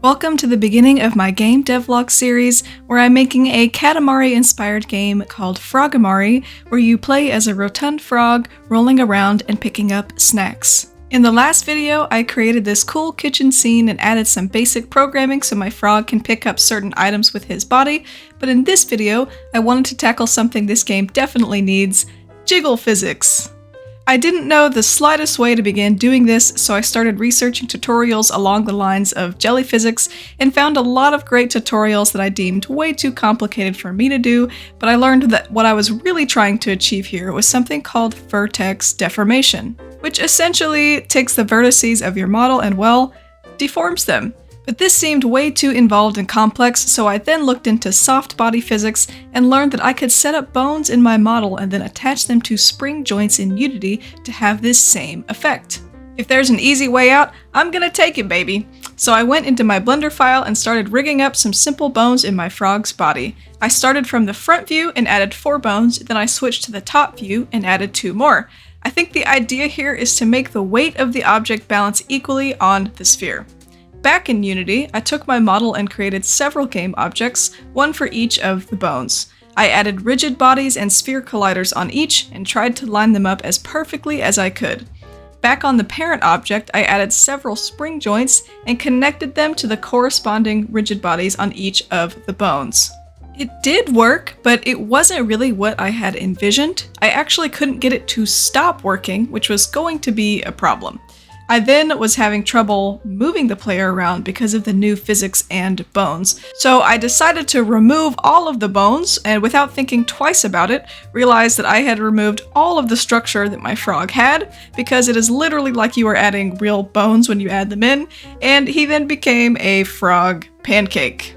Welcome to the beginning of my game devlog series, where I'm making a Katamari-inspired game called Frogimari, where you play as a rotund frog, rolling around and picking up snacks. In the last video, I created this cool kitchen scene and added some basic programming so my frog can pick up certain items with his body, but in this video, I wanted to tackle something this game definitely needs: Jiggle Physics. I didn't know the slightest way to begin doing this, so I started researching tutorials along the lines of Jelly Physics and found a lot of great tutorials that I deemed way too complicated for me to do, but I learned that what I was really trying to achieve here was something called vertex deformation, which essentially takes the vertices of your model and, well, deforms them. But this seemed way too involved and complex, so I then looked into softbody physics and learned that I could set up bones in my model and then attach them to spring joints in Unity to have this same effect. If there's an easy way out, I'm gonna take it, baby! So I went into my Blender file and started rigging up some simple bones in my frog's body. I started from the front view and added 4 bones, then I switched to the top view and added 2 more. I think the idea here is to make the weight of the object balance equally on the sphere. Back in Unity, I took my model and created several game objects, one for each of the bones. I added rigid bodies and sphere colliders on each and tried to line them up as perfectly as I could. Back on the parent object, I added several spring joints and connected them to the corresponding rigid bodies on each of the bones. It did work, but it wasn't really what I had envisioned. I actually couldn't get it to stop working, which was going to be a problem. I then was having trouble moving the player around because of the new physics and bones. So I decided to remove all of the bones, and without thinking twice about it, realized that I had removed all of the structure that my frog had, because it is literally like you are adding real bones when you add them in, and he then became a frog pancake.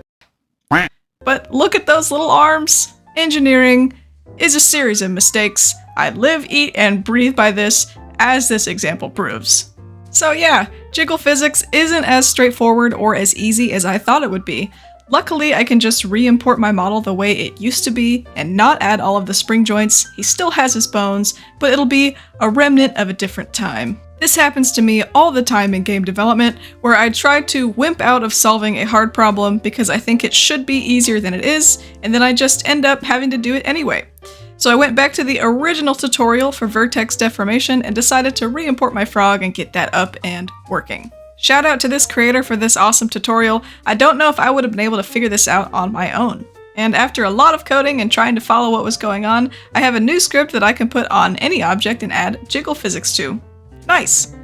But look at those little arms! Engineering is a series of mistakes. I live, eat, and breathe by this, as this example proves. So yeah, Jiggle Physics isn't as straightforward or as easy as I thought it would be. Luckily, I can just re-import my model the way it used to be and not add all of the spring joints. He still has his bones, but it'll be a remnant of a different time. This happens to me all the time in game development, where I try to wimp out of solving a hard problem because I think it should be easier than it is, and then I just end up having to do it anyway. So I went back to the original tutorial for vertex deformation and decided to re-import my frog and get that up and working. Shout out to this creator for this awesome tutorial. I don't know if I would have been able to figure this out on my own. And after a lot of coding and trying to follow what was going on, I have a new script that I can put on any object and add Jiggle Physics to. Nice!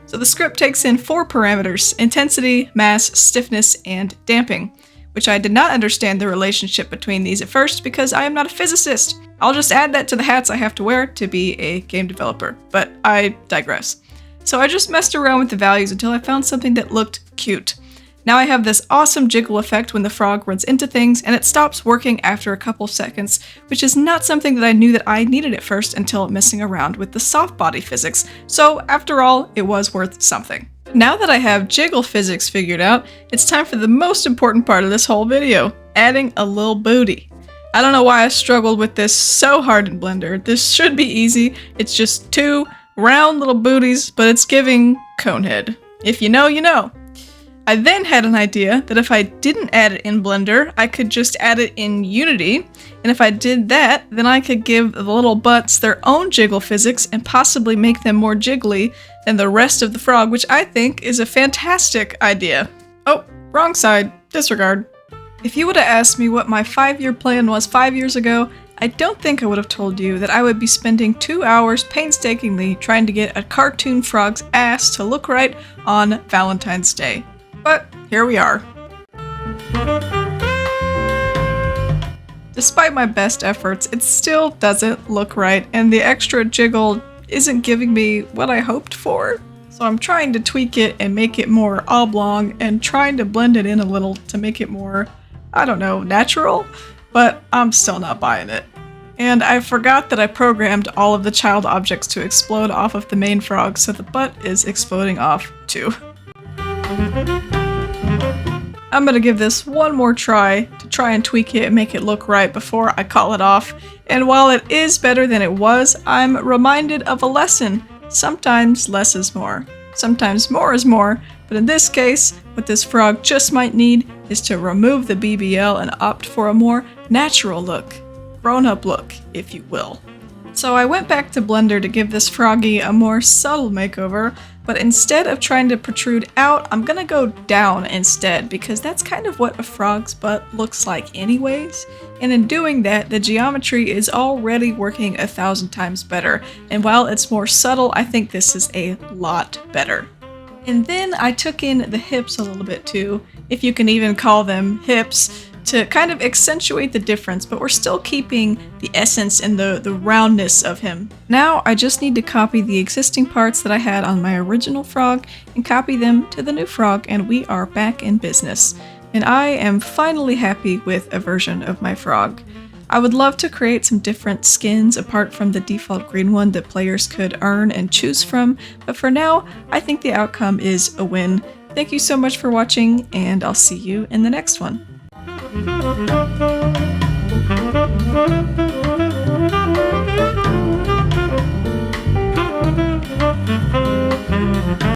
So the script takes in 4 parameters: intensity, mass, stiffness, and damping, which I did not understand the relationship between these at first because I am not a physicist. I'll just add that to the hats I have to wear to be a game developer, but I digress. So I just messed around with the values until I found something that looked cute. Now I have this awesome jiggle effect when the frog runs into things, and it stops working after a couple seconds, which is not something that I knew that I needed at first until messing around with the softbody physics, so after all, it was worth something. Now that I have Jiggle Physics figured out, it's time for the most important part of this whole video: adding a little booty. I don't know why I struggled with this so hard in Blender. This should be easy. It's just 2 round little booties, but it's giving Conehead. If you know, you know. I then had an idea that if I didn't add it in Blender, I could just add it in Unity, and if I did that, then I could give the little butts their own Jiggle Physics and possibly make them more jiggly than the rest of the frog, which I think is a fantastic idea. Oh, wrong side. Disregard. If you would have asked me what my 5-year plan was 5 years ago, I don't think I would have told you that I would be spending 2 hours painstakingly trying to get a cartoon frog's ass to look right on Valentine's Day. But here we are. Despite my best efforts, it still doesn't look right, and the extra jiggle isn't giving me what I hoped for. So I'm trying to tweak it and make it more oblong and trying to blend it in a little to make it more, I don't know, natural, but I'm still not buying it. And I forgot that I programmed all of the child objects to explode off of the main frog, so the butt is exploding off too. I'm gonna give this one more try to try and tweak it and make it look right before I call it off. And while it is better than it was, I'm reminded of a lesson. Sometimes less is more. Sometimes more is more, but in this case, What this frog just might need is to remove the BBL and opt for a more natural look. Grown-up look, if you will. So I went back to Blender to give this froggy a more subtle makeover, but instead of trying to protrude out, I'm gonna go down instead, because that's kind of what a frog's butt looks like anyways. And in doing that, the geometry is already working 1,000 times better, and while it's more subtle, I think this is a lot better. And then I took in the hips a little bit too, if you can even call them hips, to kind of accentuate the difference, but we're still keeping the essence and the roundness of him. Now I just need to copy the existing parts that I had on my original frog and copy them to the new frog, and we are back in business. And I am finally happy with a version of my frog. I would love to create some different skins apart from the default green one that players could earn and choose from, but for now, I think the outcome is a win. Thank you so much for watching, and I'll see you in the next one.